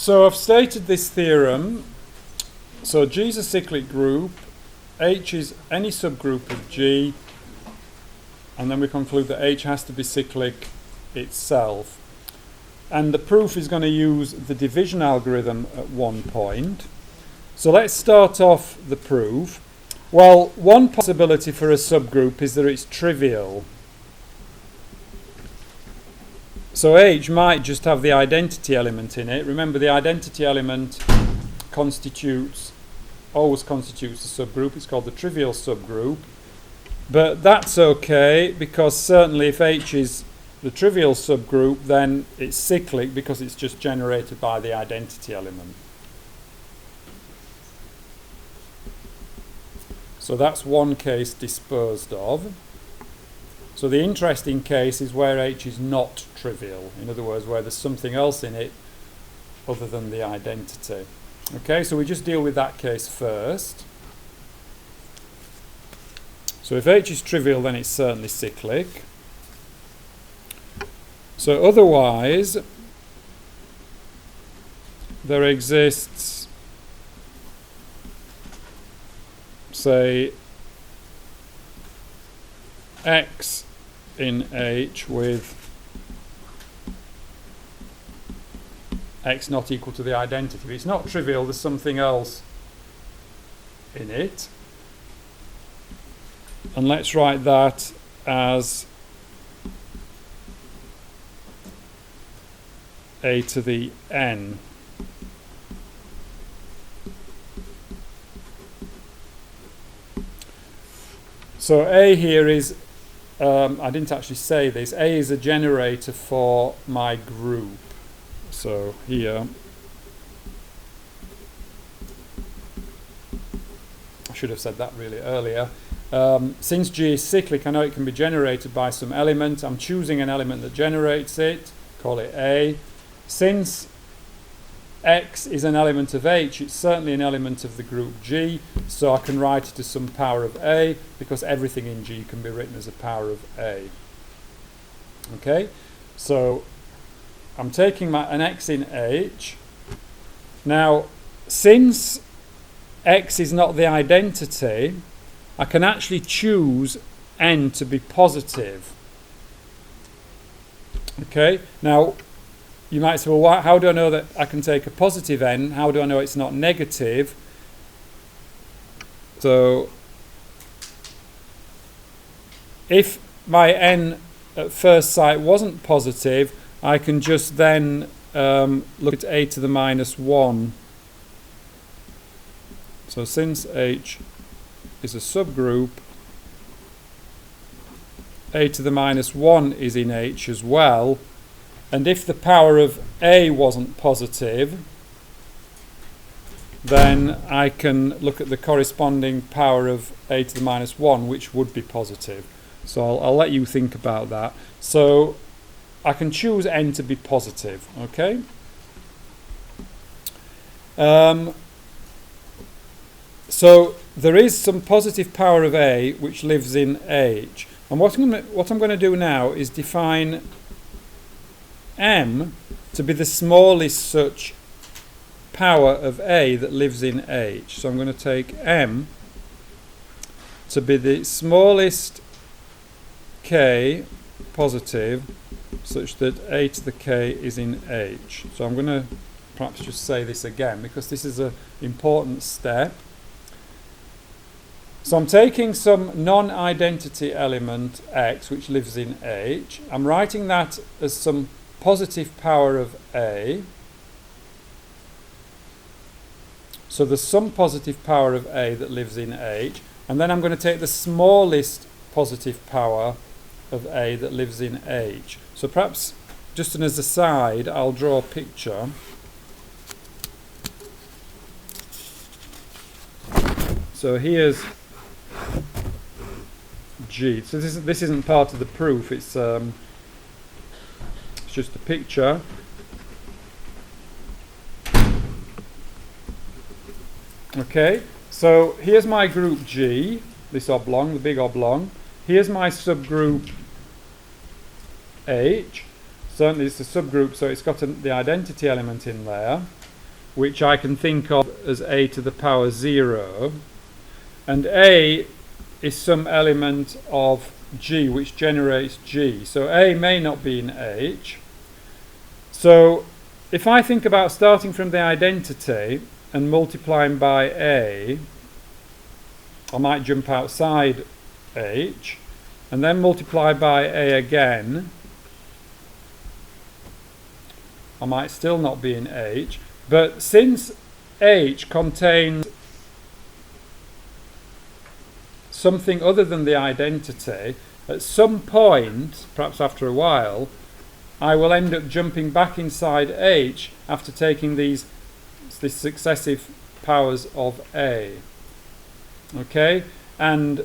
So I've stated this theorem. So G is a cyclic group, H is any subgroup of G, and then we conclude that H has to be cyclic itself. And the proof is going to use the division algorithm at one point. So let's start off the proof. Well, one possibility for a subgroup is that it's trivial. So H might just have the identity element in it. Remember, the identity element always constitutes a subgroup. It's called the trivial subgroup. But that's okay, because certainly if H is the trivial subgroup, then it's cyclic because it's just generated by the identity element. So that's one case disposed of. So the interesting case is where H is not trivial. In other words, where there's something else in it other than the identity. Okay, so we just deal with that case first. So if H is trivial, then it's certainly cyclic. So otherwise, there exists, say, X in H with X not equal to the identity. If it's not trivial, there's something else in it. And let's write that as a to the n. So A here is, I didn't actually say this, A is a generator for my group. So here, I should have said that really earlier. Since G is cyclic, I know it can be generated by some element. I'm choosing an element that generates it, call it A. Since X is an element of H, it's certainly an element of the group G, so I can write it as some power of A, because everything in G can be written as a power of A. Okay, so I'm taking an X in H. Now, since X is not the identity, I can actually choose N to be positive. Okay, now you might say, well, how do I know that I can take a positive N? How do I know it's not negative? So if my N at first sight wasn't positive, I can just then look at a to the minus 1. So since H is a subgroup, a to the minus 1 is in H as well. And if the power of A wasn't positive, then I can look at the corresponding power of a to the minus 1, which would be positive. So I'll let you think about that. So I can choose N to be positive, okay? So there is some positive power of A which lives in H. And what I'm going to do now is define M to be the smallest such power of A that lives in H. So I'm going to take M to be the smallest K positive such that A to the K is in H. So I'm going to perhaps just say this again because this is an important step. So I'm taking some non-identity element X which lives in H. I'm writing that as some positive power of A. So there's some positive power of A that lives in H. And then I'm going to take the smallest positive power of A that lives in H. So perhaps, just as an aside, I'll draw a picture. So here's G. So this isn't part of the proof. It's just a picture. Okay, so here's my group G, this oblong, the big oblong. Here's my subgroup H. Certainly it's a subgroup, so it's got the identity element in there. which I can think of as a to the power 0, and a is some element of G which generates G. So a may not be in H. So if I think about starting from the identity and multiplying by a, I might jump outside H and then multiply by a again. I might still not be in H, but since H contains something other than the identity, at some point, perhaps after a while, I will end up jumping back inside H after taking these successive powers of A. Okay? And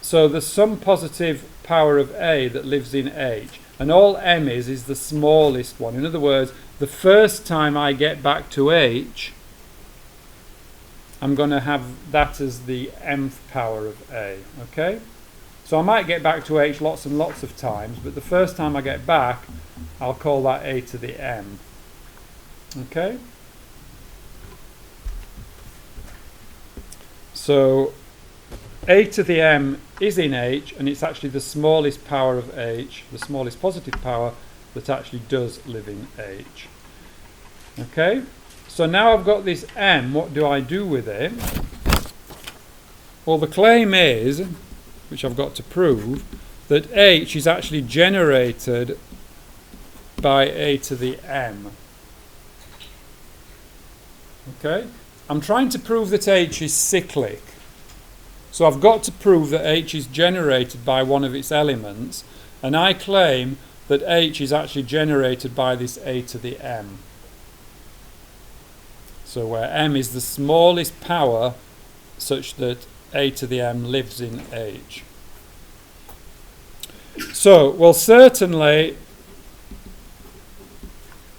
so there's some positive power of A that lives in H. And all M is the smallest one. In other words, the first time I get back to H, I'm going to have that as the mth power of A. Okay? So I might get back to H lots and lots of times, but the first time I get back, I'll call that A to the M. Okay? So A to the M is in H, and it's actually the smallest power of H, the smallest positive power that actually does live in H. Okay? So now I've got this M, what do I do with it? Well, the claim is, which I've got to prove, that H is actually generated by A to the M. Okay? I'm trying to prove that H is cyclic. So I've got to prove that H is generated by one of its elements, and I claim that H is actually generated by this A to the M. So where M is the smallest power such that A to the M lives in H. So, well, certainly,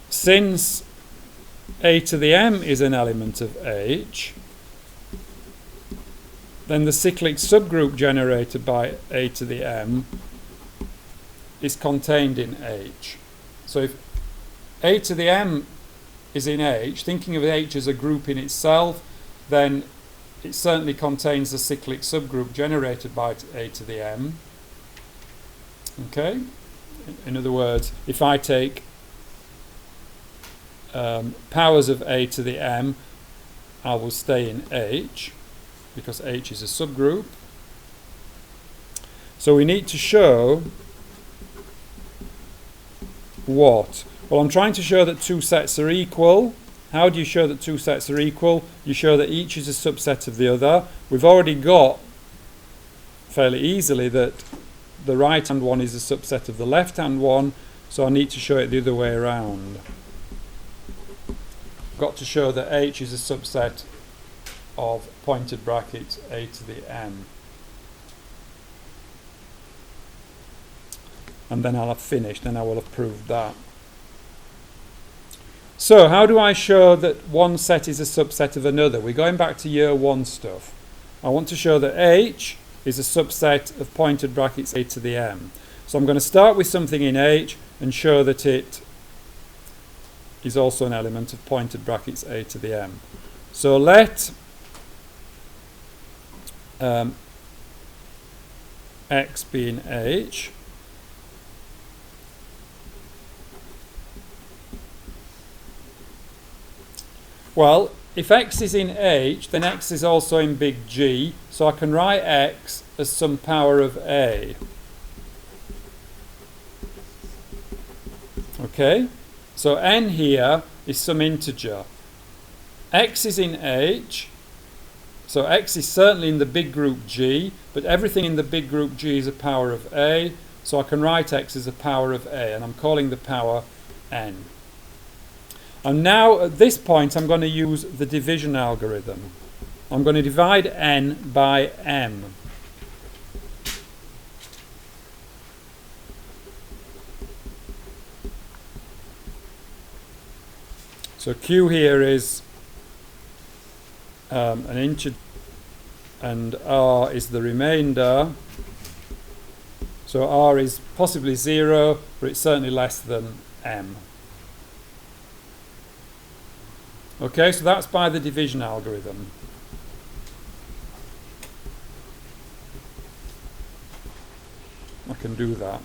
since A to the M is an element of H, then the cyclic subgroup generated by A to the M is contained in H. So if A to the M is in H, thinking of H as a group in itself, then it certainly contains the cyclic subgroup generated by A to the M. Okay? In other words, if I take powers of A to the M, I will stay in H, because H is a subgroup. So we need to show what? Well, I'm trying to show that two sets are equal. How do you show that two sets are equal? You show that each is a subset of the other. We've already got fairly easily that the right-hand one is a subset of the left-hand one, so I need to show it the other way around. I've got to show that H is a subset of pointed brackets A to the M. And then I'll have finished, and I will have proved that. So how do I show that one set is a subset of another? We're going back to year one stuff. I want to show that H is a subset of pointed brackets A to the M. So I'm going to start with something in H and show that it is also an element of pointed brackets A to the M. So let X be in H. Well, if X is in H, then X is also in big G, so I can write X as some power of A. Okay? So N here is some integer. X is in H, so X is certainly in the big group G, but everything in the big group G is a power of A, so I can write X as a power of A, and I'm calling the power N. And now at this point I'm going to use the division algorithm. I'm going to divide N by M. So Q here is an integer and R is the remainder. So R is possibly 0, but it's certainly less than M. Okay, so that's by the division algorithm. I can do that.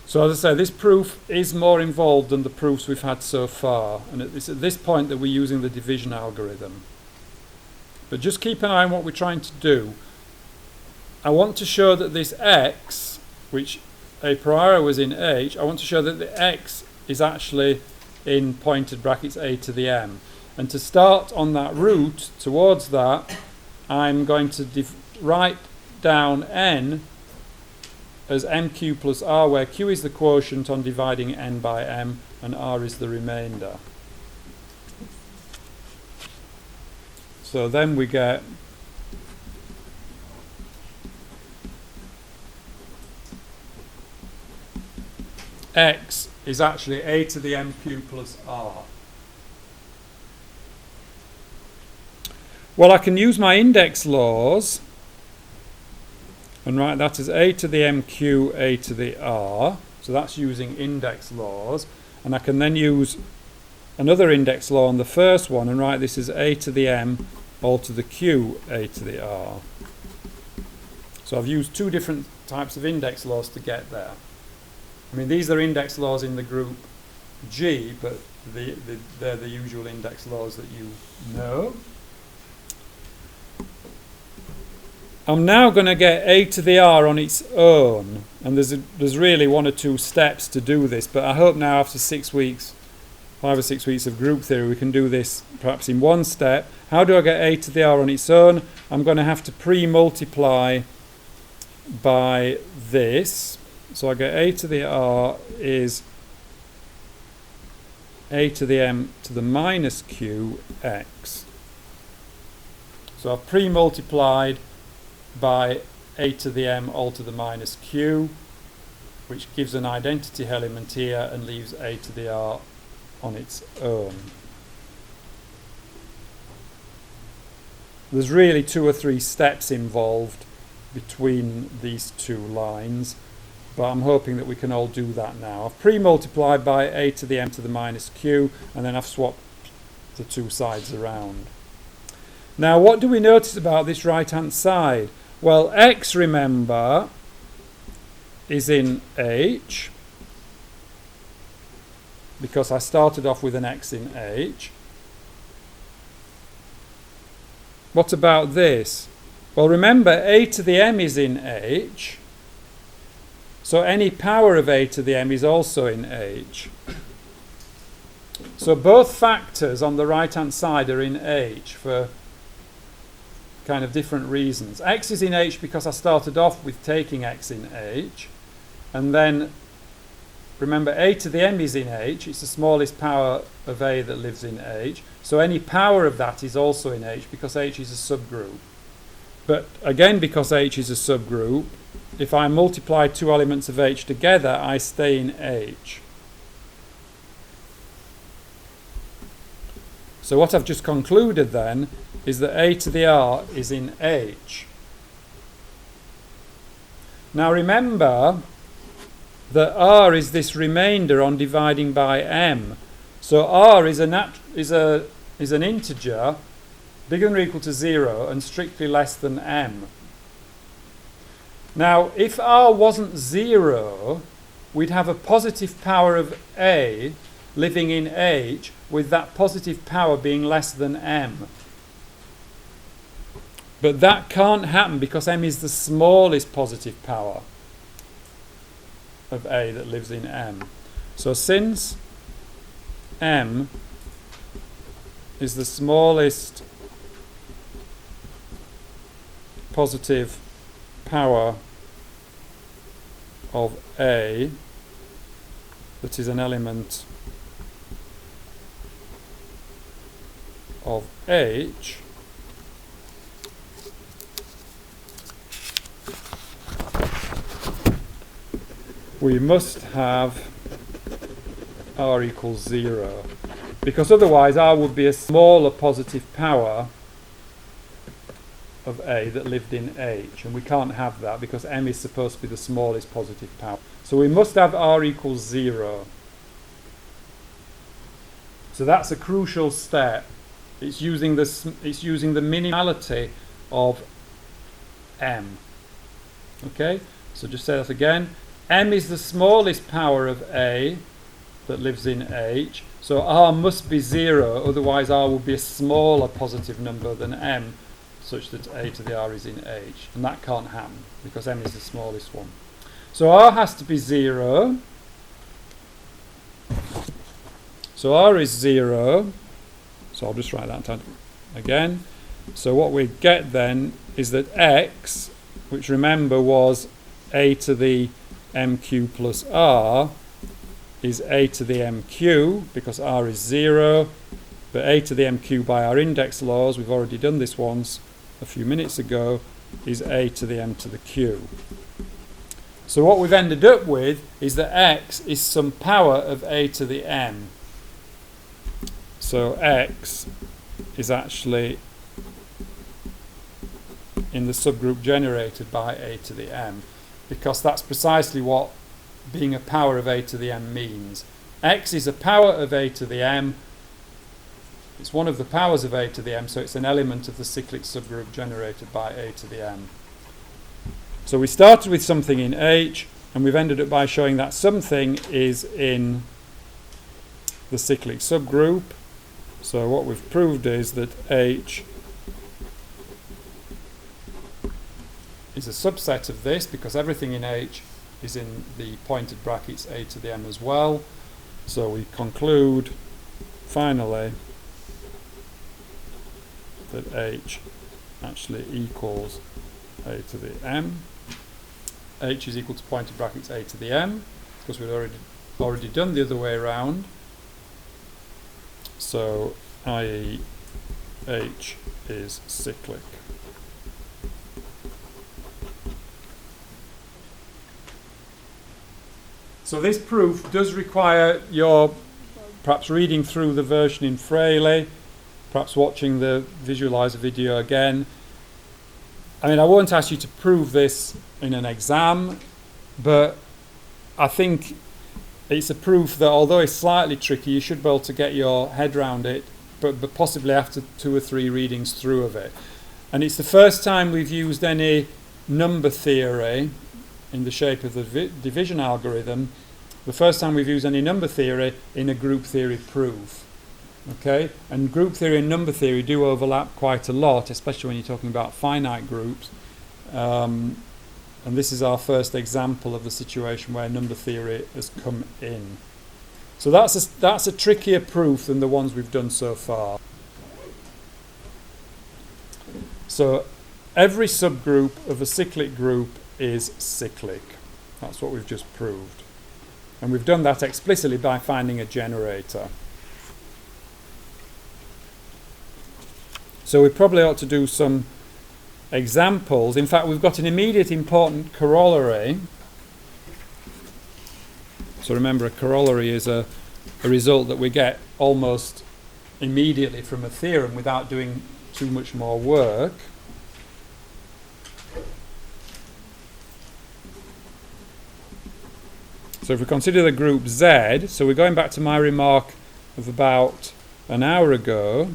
So as I say, this proof is more involved than the proofs we've had so far, and it's at this point that we're using the division algorithm. But just keep an eye on what we're trying to do. I want to show that this x, which a priori was in h, I want to show that the x is actually in pointed brackets a to the m. And to start on that route towards that, I'm going to write down n as mq plus r, where q is the quotient on dividing n by m and r is the remainder. So then we get x is actually a to the mq plus r. Well, I can use my index laws and write that as a to the mq, a to the r. So that's using index laws. And I can then use another index law on the first one and write this as a to the m, all to the q, a to the r. So I've used two different types of index laws to get there. I mean, these are index laws in the group G, but they're the usual index laws that you know. I'm now going to get a to the r on its own, and there's really one or two steps to do this, but I hope now after 6 weeks, 5 or 6 weeks of group theory, we can do this perhaps in one step. How do I get a to the r on its own? I'm going to have to pre-multiply by this. So I get a to the r is a to the m to the minus q x. So I've pre-multiplied by a to the m all to the minus q, which gives an identity element here and leaves a to the r on its own. There's really 2 or 3 steps involved between these two lines, but I'm hoping that we can all do that now. I've pre-multiplied by a to the m to the minus q, and then I've swapped the two sides around. Now, what do we notice about this right-hand side? Well, x, remember, is in h, because I started off with an x in h. What about this? Well, remember, a to the m is in h, so any power of a to the m is also in h. So both factors on the right-hand side are in h for kind of different reasons. X is in h because I started off with taking x in h, and then remember a to the m is in h, it's the smallest power of a that lives in h, so any power of that is also in h because h is a subgroup. But again, because h is a subgroup, if I multiply two elements of h together, I stay in h. So what I've just concluded then is that a to the r is in h. Now remember that r is this remainder on dividing by m. So r is an integer bigger than or equal to 0 and strictly less than m. Now if r wasn't 0, we'd have a positive power of a living in h, with that positive power being less than m. But that can't happen because m is the smallest positive power of a that lives in m. So since m is the smallest positive power of a that is an element of h, we must have r equals 0, because otherwise r would be a smaller positive power of A that lived in H, and we can't have that because M is supposed to be the smallest positive power. So we must have R equals 0. So that's a crucial step. It's using the minimality of M. Okay, so just say that again. M is the smallest power of A that lives in H, so R must be 0, otherwise R will be a smaller positive number than M, such that A to the R is in H, and that can't happen because M is the smallest one. So R has to be 0. So R is 0. So I'll just write that down again. So what we get then is that X, which remember was A to the MQ plus R, is A to the MQ because R is 0. But A to the MQ by our index laws, we've already done this once a few minutes ago, is A to the M to the Q. So what we've ended up with is that X is some power of A to the M. So X is actually in the subgroup generated by A to the M, because that's precisely what being a power of A to the M means. X is a power of A to the M. It's one of the powers of A to the M, so it's an element of the cyclic subgroup generated by A to the M. So we started with something in H, and we've ended up by showing that something is in the cyclic subgroup. So what we've proved is that H is a subset of this, because everything in H is in the pointed brackets A to the M as well. So we conclude finally that H actually equals A to the M. H is equal to pointed brackets A to the M, because we've already done the other way around. So i.e. H is cyclic. So this proof does require your perhaps reading through the version in Fraley, perhaps watching the visualizer video again. I mean, I won't ask you to prove this in an exam, but I think it's a proof that although it's slightly tricky, you should be able to get your head around it, but possibly after 2 or 3 readings through of it. And it's the first time we've used any number theory in the shape of the division algorithm, the first time we've used any number theory in a group theory proof. Okay, and group theory and number theory do overlap quite a lot, especially when you're talking about finite groups. And this is our first example of the situation where number theory has come in. So that's a trickier proof than the ones we've done so far. So every subgroup of a cyclic group is cyclic. That's what we've just proved. And we've done that explicitly by finding a generator. So we probably ought to do some examples. In fact, we've got an immediate important corollary. So remember, a corollary is a result that we get almost immediately from a theorem without doing too much more work. So if we consider the group Z, so we're going back to my remark of about an hour ago.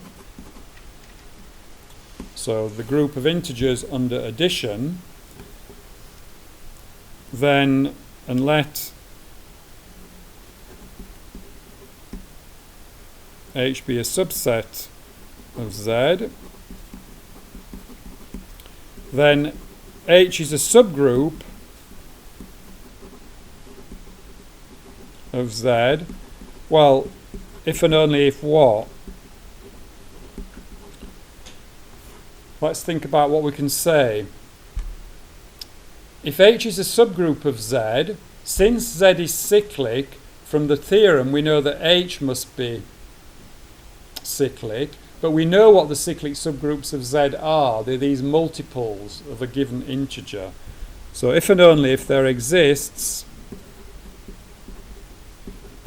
So the group of integers under addition, then, and let H be a subset of Z, then H is a subgroup of Z. Well, if and only if what? Let's think about what we can say. If H is a subgroup of Z, since Z is cyclic, from the theorem we know that H must be cyclic, but we know what the cyclic subgroups of Z are. They're these multiples of a given integer. So if and only if there exists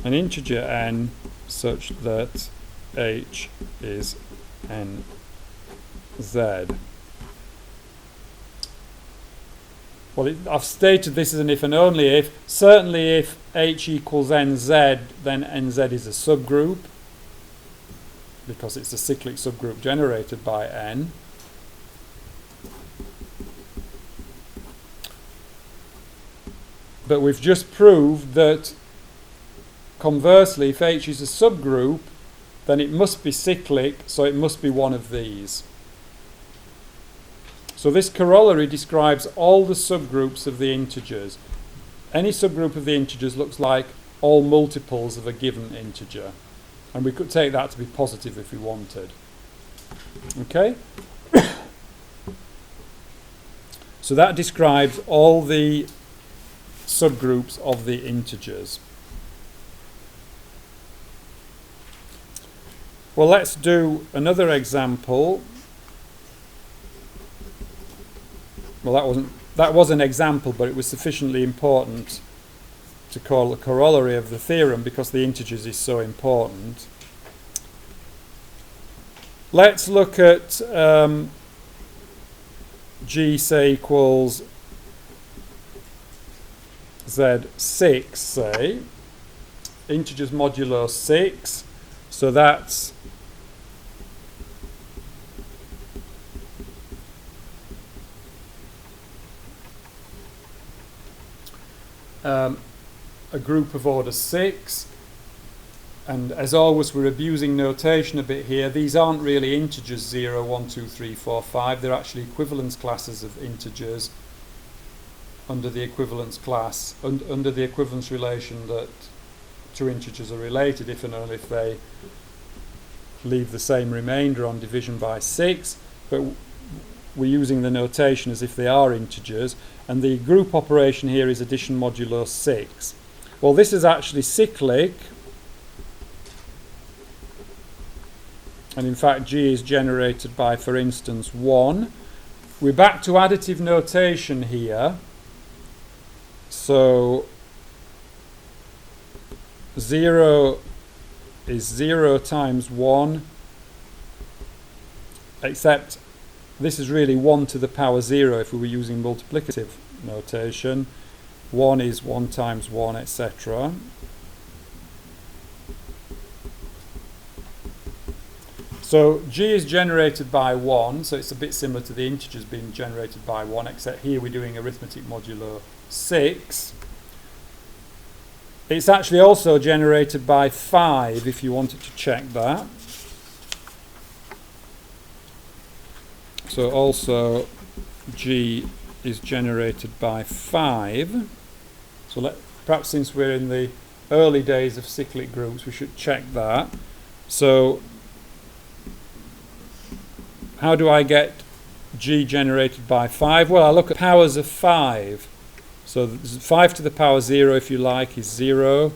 an integer n such that H is n Z. Well, I've stated this as an if and only if. Certainly if H equals NZ, then NZ is a subgroup, because it's a cyclic subgroup generated by N. But we've just proved that, conversely, if H is a subgroup, then it must be cyclic, so it must be one of these. So this corollary describes all the subgroups of the integers. Any subgroup of the integers looks like all multiples of a given integer. And we could take that to be positive if we wanted. Okay? So that describes all the subgroups of the integers. Well, let's do another example. Well, that was an example, but it was sufficiently important to call a corollary of the theorem because the integers is so important. Let's look at G, say, equals Z6, say. Integers modulo 6. So that's a group of order 6, and as always we're abusing notation a bit here. These aren't really integers 0, 1, 2, 3, 4, 5. They're actually equivalence classes of integers under the equivalence class, under the equivalence relation that two integers are related if and only if they leave the same remainder on division by 6, but we're using the notation as if they are integers, and the group operation here is addition modulo 6. Well, this is actually cyclic, and in fact G is generated by, for instance, 1. We're back to additive notation here, so 0 is 0 times 1, except this is really 1 to the power 0 if we were using multiplicative notation. 1 is 1 times 1, etc. So G is generated by 1, so it's a bit similar to the integers being generated by 1, except here we're doing arithmetic modulo 6. It's actually also generated by 5 if you wanted to check that. So also G is generated by 5. So perhaps since we're in the early days of cyclic groups, we should check that. So how do I get G generated by 5? Well, I look at powers of 5. So 5 to the power 0, if you like, is 0.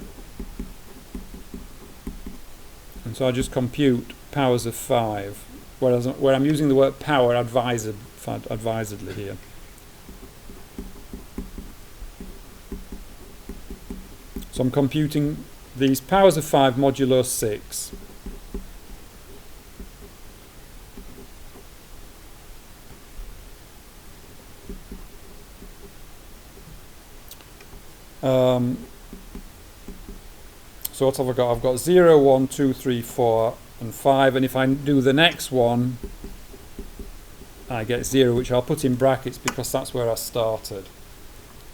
And so I just compute powers of 5, where I'm using the word power advisedly here. So I'm computing these powers of 5 modulo 6. So what have I got? I've got 0, 1, 2, 3, 4 and 5, and if I do the next one I get 0, which I'll put in brackets because that's where I started.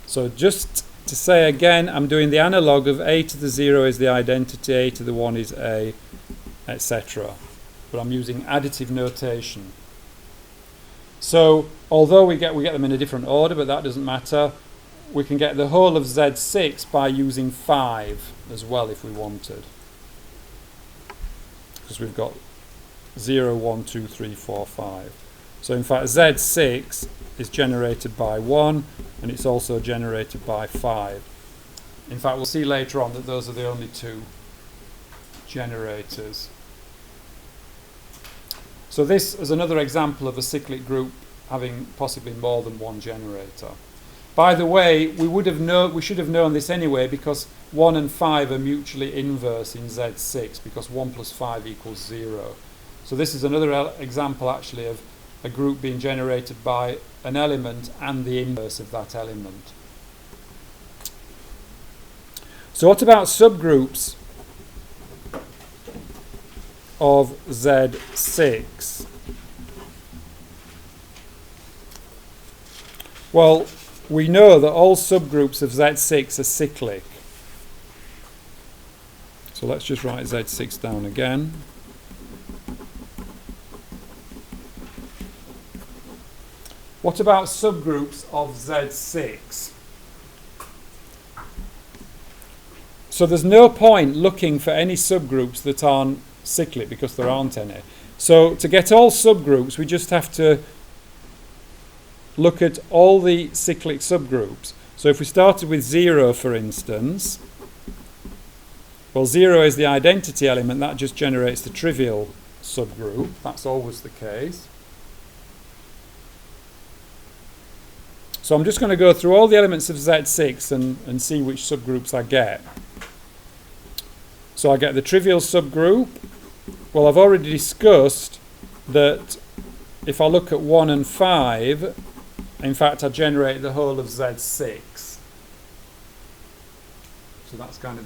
So just to say again, I'm doing the analogue of a to the 0 is the identity, a to the 1 is a, etc. But I'm using additive notation. So although we get them in a different order, but that doesn't matter. We can get the whole of Z6 by using 5 as well if we wanted. Because we've got 0, 1, 2, 3, 4, 5. So in fact Z6 is generated by 1 and it's also generated by 5. In fact we'll see later on that those are the only two generators. So this is another example of a cyclic group having possibly more than one generator. By the way, we should have known this anyway because 1 and 5 are mutually inverse in Z6 because 1 plus 5 equals 0. So this is another example actually of a group being generated by an element and the inverse of that element. So what about subgroups of Z6? Well, we know that all subgroups of Z6 are cyclic. So let's just write Z6 down again. What about subgroups of Z6? So there's no point looking for any subgroups that aren't cyclic because there aren't any. So to get all subgroups, we just have to look at all the cyclic subgroups. So if we started with 0, for instance, well, 0 is the identity element. That just generates the trivial subgroup. That's always the case. So I'm just going to go through all the elements of Z6 and see which subgroups I get. So I get the trivial subgroup. Well, I've already discussed that if I look at 1 and 5, in fact, I generate the whole of Z6. So that's kind of